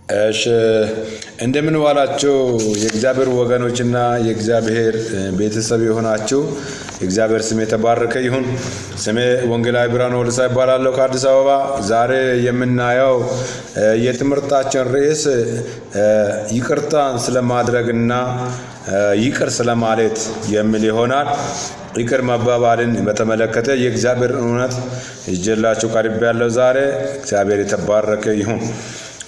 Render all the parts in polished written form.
እሺ እንደምን ዋላችሁ የእግዚአብሔር ወገኖችና የእግዚአብሔር ቤተሰብ የሆናችሁ የእግዚአብሔር ስም የተባረከ ይሁን። ስሜ ወንጌላዊ ብርሃኑ ወልሳ ይባላል ከአዲስ አበባ። ዛሬ የምናየው የትምህርታችን ርዕስ ይቅርታን ስለማድረግና ይቅር ስለማለት የሚል ይሆናል። ይቅር መባባልን በተመለከተ የእግዚአብሔር እውነት ይዤላችሁ ቀርቤያለሁ። ዛሬ እግዚአብሔር የተባረከ ይሁን።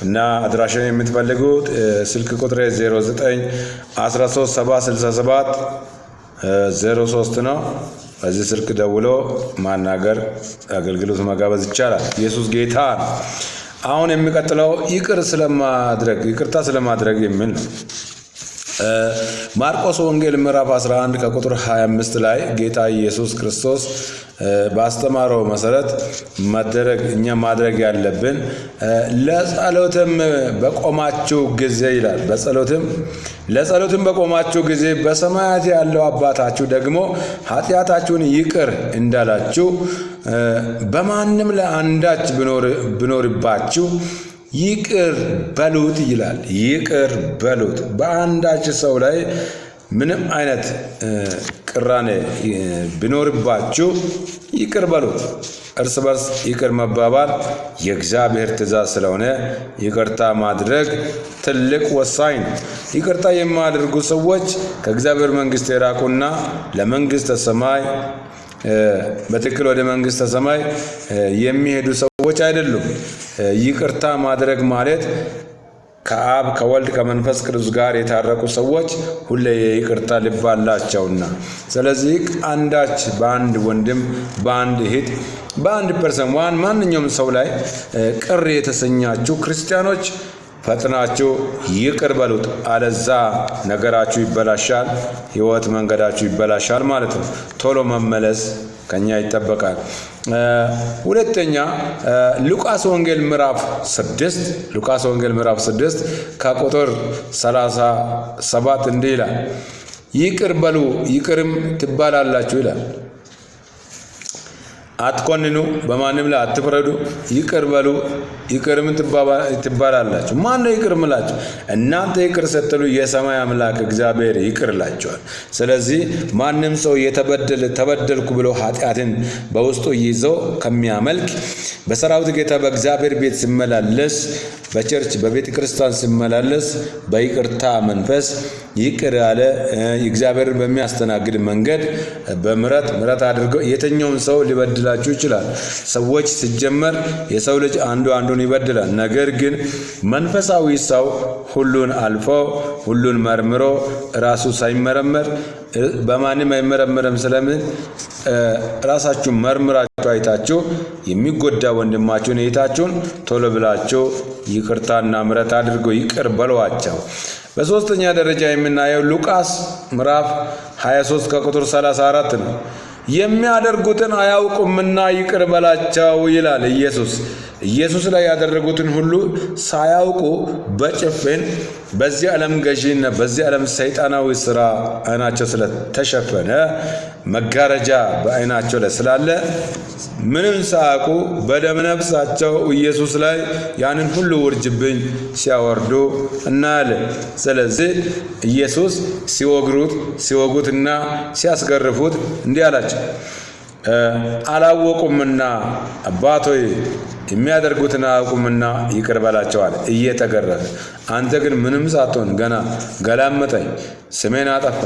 እና አድራሻን የምትፈልጉት ስልክ ቁጥሬ 0913706703 ነው። በዚህ ስልክ ደውሎ ማናገር አገልግሎት መጋበዝ ይቻላል። ኢየሱስ ጌታ። አሁን የሚቀጥለው ይቅርታ ስለማድረግ የሚል ነው። ማርቆስ ወንጌል ምዕራፍ 11 ከቁጥር 25 ላይ ጌታ ኢየሱስ ክርስቶስ ባስተማረው መሰረት ማድረግ ያለብን ለጸሎትም በቆማችሁ ጊዜ ይላል። ለጸሎትም በቆማችሁ ጊዜ በሰማያት ያለው አባታችሁ ደግሞ ኃጢአታችሁን ይቅር እንዳላችሁ በማንም ለአንዳች ቢኖርባችሁ ይቅር በሉት ይላል። ይቅር በሉት። በአንዳች ሰው ላይ ምንም አይነት ቅራኔ ቢኖርባችሁ ይቅር በሉት። እርስ በርስ ይቅር መባባል የእግዚአብሔር ትእዛዝ ስለሆነ ይቅርታ ማድረግ ትልቅ ወሳኝ ነው። ይቅርታ የማያደርጉ ሰዎች ከእግዚአብሔር መንግሥት የራቁና ለመንግሥተ ሰማይ በትክክል ወደ መንግሥተ ሰማይ የሚሄዱ ሰዎች አይደሉም። ይቅርታ ማድረግ ማለት ከአብ ከወልድ ከመንፈስ ቅዱስ ጋር የታረቁ ሰዎች ሁሌ ይቅርታ ልብ አላቸውና፣ ስለዚህ አንዳች በአንድ ወንድም በአንድ እህት በአንድ ፐርሰን ማንኛውም ሰው ላይ ቅር የተሰኛችሁ ክርስቲያኖች ፈጥናችሁ ይቅር በሉት። አለዛ ነገራችሁ ይበላሻል፣ ህይወት መንገዳችሁ ይበላሻል ማለት ነው። ቶሎ መመለስ ከኛ ይጠበቃል። ሁለተኛ ሉቃስ ወንጌል ምዕራፍ 6 ከቁጥር 37 እንዲህ ይላል፣ ይቅር በሉ ይቅርም ትባላላችሁ ይላል። አትኮንኑ፣ በማንም ላይ አትፍረዱ፣ ይቅር በሉ ይቅርም ትባላላችሁ። ማን ነው ይቅር ምላችሁ? እናንተ ይቅር ስትሉ የሰማይ አምላክ እግዚአብሔር ይቅርላችኋል። ስለዚህ ማንም ሰው ተበደልኩ ብሎ ኃጢአትን በውስጡ ይዞ ከሚያመልክ በሰራዊት ጌታ በእግዚአብሔር ቤት ሲመላለስ፣ በቸርች በቤተ ክርስቲያን ሲመላለስ በይቅርታ መንፈስ ይቅር ያለ እግዚአብሔርን በሚያስተናግድ መንገድ በምሕረት አድርገው የተኛውን ሰው ሊበድላችሁ ይችላል። ሰዎች ሲጀመር የሰው ልጅ አንዱን ይበድላል። ነገር ግን መንፈሳዊ ሰው ሁሉን አልፎ ሁሉን መርምሮ ራሱ ሳይመረመር በማንም አይመረመርም። ስለምን ራሳችሁ መርምራችሁ አይታችሁ የሚጎዳ ወንድማችሁን እህታችሁን ቶሎ ብላችሁ ይቅርታና ምሕረት አድርገው ይቅር በሏቸው። በሶስተኛ ደረጃ የምናየው ሉቃስ ምዕራፍ 23 ከቁጥር 34 ነው። የሚያደርጉትን አያውቁምና ይቅር በላቸው ይላል። ኢየሱስ ላይ ያደረጉትን ሁሉ ሳያውቁ በጭፍን በዚህ ዓለም ገዢና በዚህ ዓለም ሰይጣናዊ ስራ አይናቸው ስለተሸፈነ መጋረጃ በአይናቸው ላይ ስላለ ምንም ሳያውቁ በደም ነፍሳቸው ኢየሱስ ላይ ያንን ሁሉ ውርጅብኝ ሲያወርዱ እናያለን። ስለዚህ ኢየሱስ ሲወጉትና ሲያስገርፉት እንዲህ አላቸው፣ አላወቁምና አባቶይ የሚያደርጉትን አያውቁምና ይቅር በላቸዋል እየተገረፈ። አንተ ግን ምንም ሳትሆን ገና ገላመጠኝ፣ ስሜን አጠፋ፣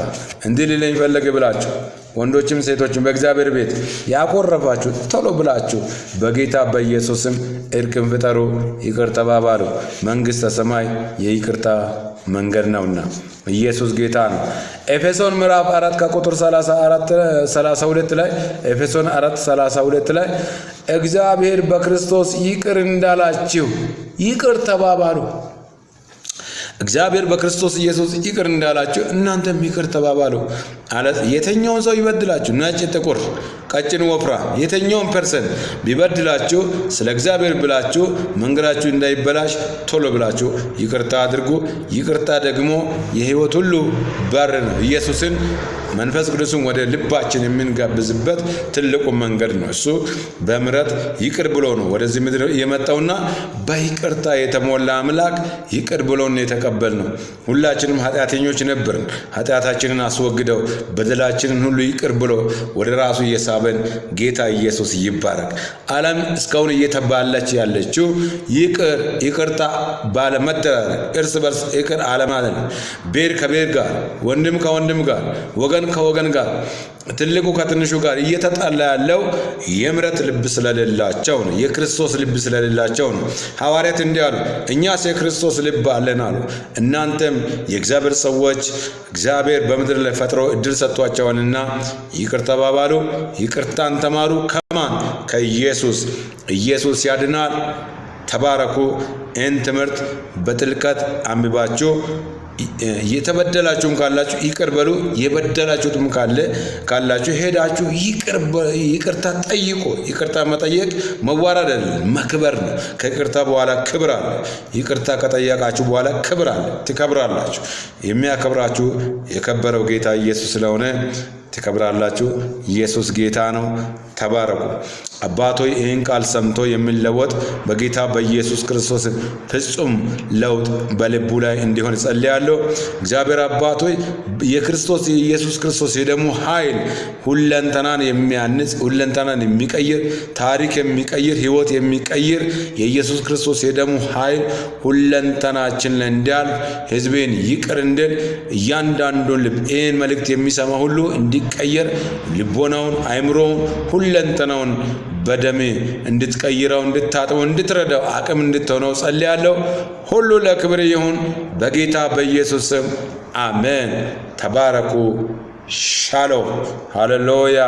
እንዲህ ሊለኝ ፈለገ ብላችሁ ወንዶችም ሴቶችም በእግዚአብሔር ቤት ያኮረፋችሁ ቶሎ ብላችሁ በጌታ በኢየሱስም እርቅን ፍጠሩ፣ ይቅር ተባባሉ። መንግሥተ ሰማይ የይቅርታ መንገድ ነውና ኢየሱስ ጌታ ነው። ኤፌሶን ምዕራፍ 4 ከቁጥር 32 ላይ ኤፌሶን 4:32 ላይ እግዚአብሔር በክርስቶስ ይቅር እንዳላችሁ ይቅር ተባባሉ። እግዚአብሔር በክርስቶስ ኢየሱስ ይቅር እንዳላችሁ እናንተም ይቅር ተባባሉ። የተኛውን ሰው ይበድላችሁ ነጭ ጥቁር ቀጭን ወፍራም የትኛውም ፐርሰን ቢበድላችሁ ስለ እግዚአብሔር ብላችሁ መንገዳችሁ እንዳይበላሽ ቶሎ ብላችሁ ይቅርታ አድርጉ። ይቅርታ ደግሞ የሕይወት ሁሉ በር ነው። ኢየሱስን መንፈስ ቅዱስን ወደ ልባችን የምንጋብዝበት ትልቁ መንገድ ነው። እሱ በምሕረት ይቅር ብሎ ነው ወደዚህ ምድር የመጣውና በይቅርታ የተሞላ አምላክ ይቅር ብሎን የተቀበልነው። ሁላችንም ኃጢአተኞች ነበርን። ኃጢአታችንን አስወግደው በደላችንን ሁሉ ይቅር ብሎ ወደ ራሱ እየሳበን ጌታ ኢየሱስ ይባረክ። ዓለም እስካሁን እየተባለች ያለችው ይቅርታ ባለመደራረግ፣ እርስ በርስ ይቅር አለማለት፣ ቤር ከቤር ጋር፣ ወንድም ከወንድም ጋር፣ ወገን ከወገን ጋር፣ ትልቁ ከትንሹ ጋር እየተጣላ ያለው የምሕረት ልብ ስለሌላቸው ነው። የክርስቶስ ልብ ስለሌላቸው ነው። ሐዋርያት እንዲህ አሉ፣ እኛስ የክርስቶስ ልብ አለን አሉ። እናንተም የእግዚአብሔር ሰዎች እግዚአብሔር በምድር ላይ ፈጥሮ እድል ሰጥቷቸዋልና ይቅር ተባባሉ፣ ይቅርታን ተማሩ። ከማን? ከኢየሱስ። ኢየሱስ ያድናል። ተባረኩ። ይህን ትምህርት በጥልቀት አንብባችሁ የተበደላችሁም ካላችሁ ይቅር በሉ፣ የበደላችሁትም ካላችሁ ሄዳችሁ ይቅርታ ጠይቁ። ይቅርታ መጠየቅ መዋረድ አይደለም፣ መክበር ነው። ከይቅርታ በኋላ ክብር አለ። ይቅርታ ከጠየቃችሁ በኋላ ክብር አለ፣ ትከብራላችሁ። የሚያከብራችሁ የከበረው ጌታ ኢየሱስ ስለሆነ ትከብራላችሁ። ኢየሱስ ጌታ ነው። ተባረኩ። አባቶይ ይህን ቃል ሰምቶ የሚለወጥ በጌታ በኢየሱስ ክርስቶስ ፍጹም ለውጥ በልቡ ላይ እንዲሆን ጸልያለሁ። እግዚአብሔር አባቶይ የክርስቶስ የኢየሱስ ክርስቶስ የደሙ ኃይል ሁለንተናን የሚያንጽ፣ ሁለንተናን የሚቀይር፣ ታሪክ የሚቀይር፣ ሕይወት የሚቀይር የኢየሱስ ክርስቶስ የደሙ ኃይል ሁለንተናችን ላይ እንዲያልፍ ሕዝቤን ይቅር እንድል እያንዳንዱን ልብ ይህን መልእክት የሚሰማ ሁሉ እንዲቀየር ልቦናውን፣ አይምሮውን፣ ሁለንተናውን በደሜ እንድትቀይረው፣ እንድታጥበው፣ እንድትረዳው አቅም እንድትሆነው ጸልያለሁ። ሁሉ ለክብር ይሁን በጌታ በኢየሱስ ስም አሜን። ተባረኩ። ሻሎም። ሃሌሉያ።